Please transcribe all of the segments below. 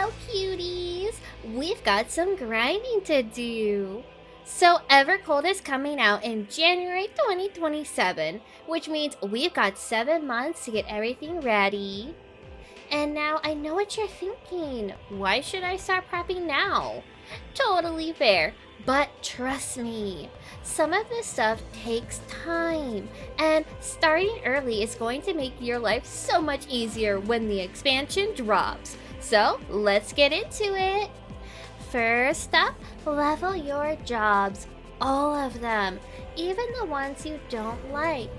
Hello, cuties! We've got some grinding to do. So, Evercold is coming out in January 2027, which means we've got 7 months to get everything ready. And now I know what you're thinking. Why should I start prepping now? Totally fair, but trust me, some of this stuff takes time, and starting early is going to make your life so much easier when the expansion drops. So let's get into it. First up, level your jobs. All of them, even the ones you don't like.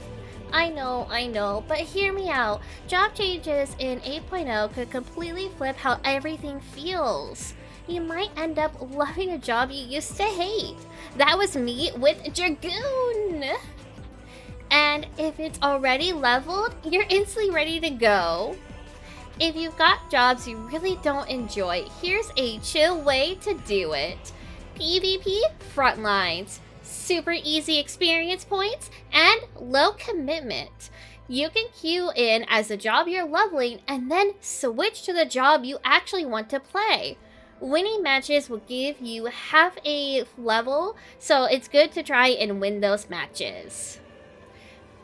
I know, but hear me out. Job changes in 8.0 could completely flip how everything feels. You might end up loving a job you used to hate. That was me with Dragoon. And if it's already leveled, you're instantly ready to go. If you've got jobs you really don't enjoy, here's a chill way to do it. PvP Frontlines. Super easy experience points, and low commitment. You can queue in as the job you're leveling and then switch to the job you actually want to play. Winning matches will give you half a level, so it's good to try and win those matches.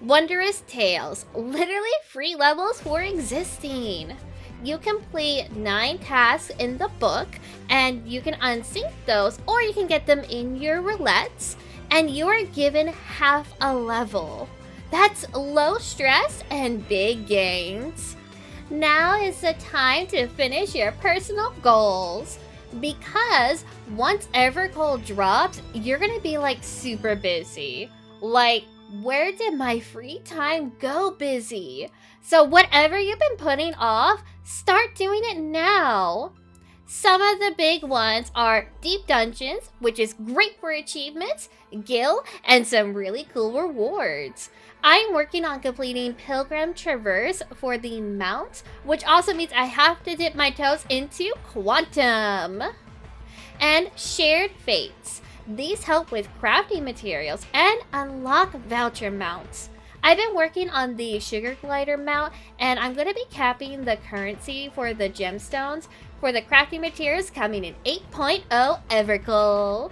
Wondrous Tales, literally free levels for existing. You complete 9 tasks in the book, and you can unsync those, or you can get them in your roulettes, and you are given half a level. That's low stress and big gains. Now is the time to finish your personal goals, because once Evercold drops, you're gonna be like super busy. Like, where did my free time go busy? So whatever you've been putting off, start doing it now. Some of the big ones are Deep Dungeons, which is great for achievements, Gil, and some really cool rewards. I'm working on completing Pilgrim Traverse for the mount, which also means I have to dip my toes into Quantum. And Shared Fates. These help with crafting materials and unlock voucher mounts. I've been working on the Sugar Glider mount, and I'm going to be capping the currency for the gemstones for the crafting materials coming in 8.0 Evercold.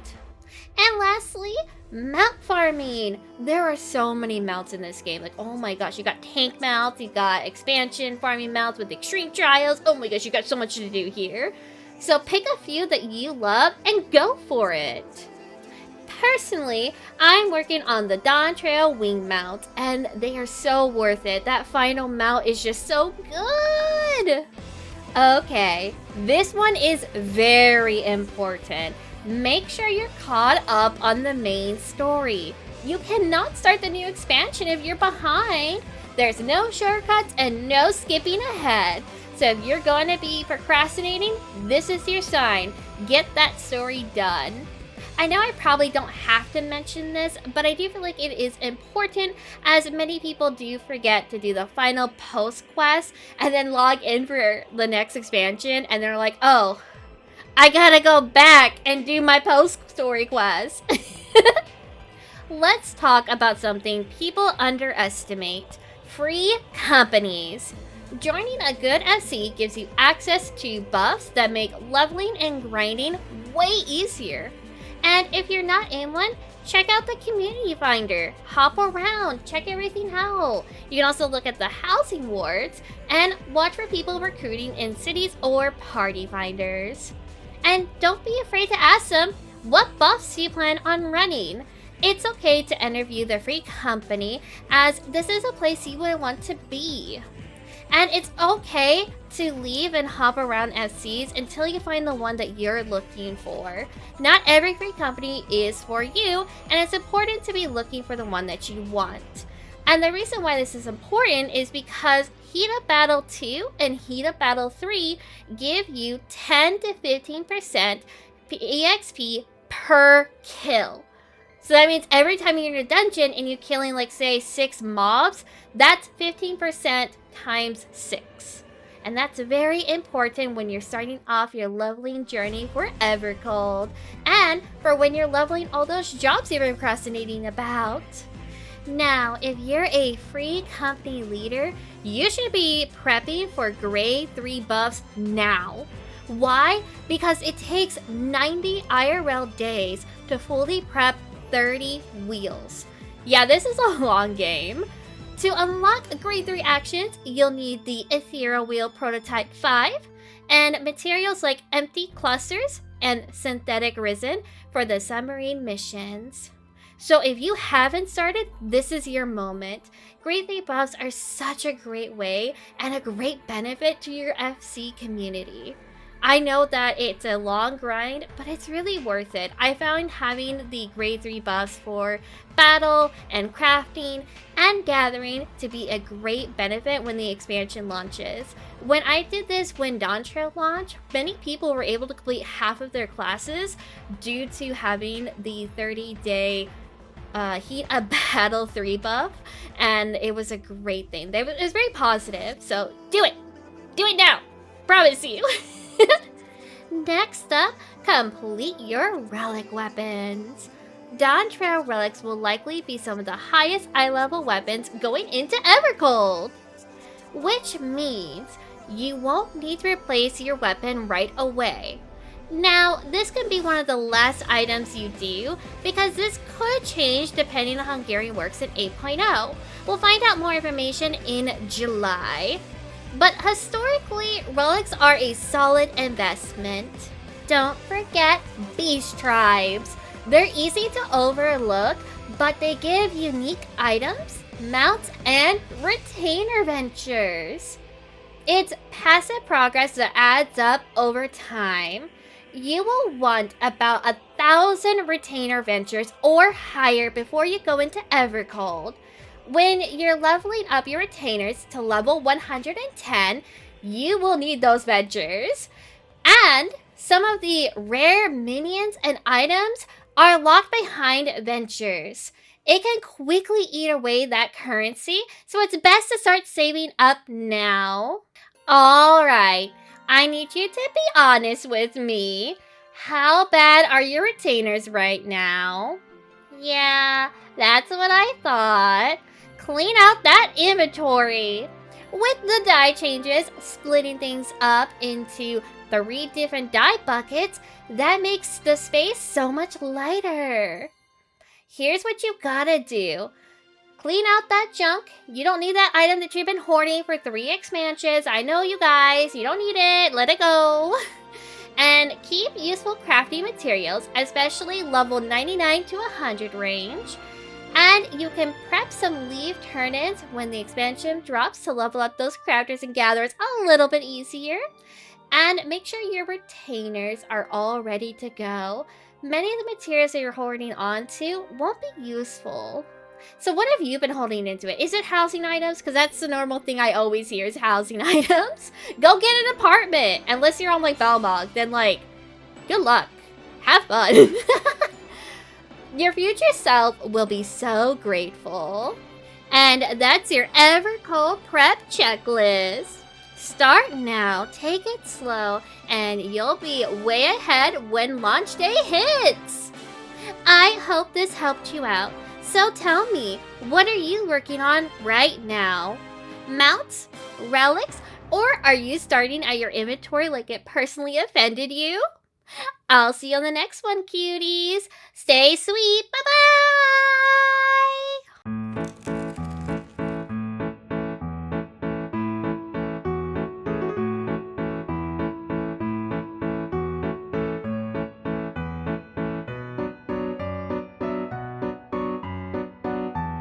And lastly, mount farming. There are so many mounts in this game. Like, oh my gosh, you got tank mounts, you got expansion farming mounts with extreme trials. Oh my gosh, you got so much to do here. So pick a few that you love and go for it. Personally, I'm working on the Dawn Trail wing mount, and they are so worth it. That final mount is just so good. Okay, this one is very important. Make sure you're caught up on the main story. You cannot start the new expansion if you're behind. There's no shortcuts and no skipping ahead. So if you're going to be procrastinating, this is your sign. Get that story done. I know I probably don't have to mention this, but I do feel like it is important, as many people do forget to do the final post quest and then log in for the next expansion, and they're like, oh, I gotta go back and do my post story quest. Let's talk about something people underestimate: free companies. Joining a good FC gives you access to buffs that make leveling and grinding way easier. And if you're not in one, check out the community finder. Hop around, check everything out. You can also look at the housing wards and watch for people recruiting in cities or party finders. And don't be afraid to ask them, what buffs do you plan on running? It's okay to interview the free company, as this is a place you would want to be. And it's okay to leave and hop around FCs until you find the one that you're looking for. Not every free company is for you, and it's important to be looking for the one that you want. And the reason why this is important is because Heat Up Battle 2 and Heat Up Battle 3 give you 10 to 15% EXP per kill. So that means every time you're in a dungeon and you're killing, like, say, 6 mobs, that's 15% times 6. And that's very important when you're starting off your leveling journey for Evercold, and for when you're leveling all those jobs you've been procrastinating about. Now, if you're a free company leader, you should be prepping for grade 3 buffs now. Why? Because it takes 90 IRL days to fully prep 30 wheels. Yeah, this is a long game. To unlock grade 3 actions, you'll need the Ethereal Wheel Prototype 5 and materials like empty clusters and synthetic resin for the submarine missions. So if you haven't started, this is your moment. Grade 3 buffs are such a great way and a great benefit to your FC community. I know that it's a long grind, but it's really worth it. I found having the grade 3 buffs for battle and crafting and gathering to be a great benefit when the expansion launches. When I did this when Dawn Trail launched, many people were able to complete half of their classes due to having the 30-day Heat a Battle 3 buff, and it was a great thing. It was very positive, so do it! Do it now! Promise you! Next up, complete your relic weapons. Dawn Trail relics will likely be some of the highest eye-level weapons going into Evercold, which means you won't need to replace your weapon right away. Now, this can be one of the last items you do, because this could change depending on how gearing works in 8.0. We'll find out more information in July. But historically, relics are a solid investment. Don't forget beast tribes. They're easy to overlook, but they give unique items, mounts, and retainer ventures. It's passive progress that adds up over time. You will want about 1,000 retainer ventures or higher before you go into Evercold. When you're leveling up your retainers to level 110, you will need those ventures. And some of the rare minions and items are locked behind ventures. It can quickly eat away that currency, so it's best to start saving up now. Alright, I need you to be honest with me. How bad are your retainers right now? Yeah, that's what I thought. Clean out that inventory. With the die changes, splitting things up into 3 different die buckets, that makes the space so much lighter. Here's what you gotta do. Clean out that junk. You don't need that item that you've been hoarding for 3 expansions. I know you guys, you don't need it. Let it go. And keep useful crafting materials, especially level 99 to 100 range. And you can prep some leave turn-ins when the expansion drops to level up those crafters and gatherers a little bit easier. And make sure your retainers are all ready to go. Many of the materials that you're holding onto won't be useful. So what have you been holding into it? Is it housing items? Because that's the normal thing I always hear is housing items. Go get an apartment! Unless you're on like Balmog, then like, good luck. Have fun. Your future self will be so grateful. And that's your Evercold prep checklist. Start now, take it slow, and you'll be way ahead when launch day hits. I hope this helped you out. So tell me, what are you working on right now? Mounts? Relics? Or are you starting at your inventory like it personally offended you? I'll see you on the next one, cuties. Stay sweet. Bye-bye!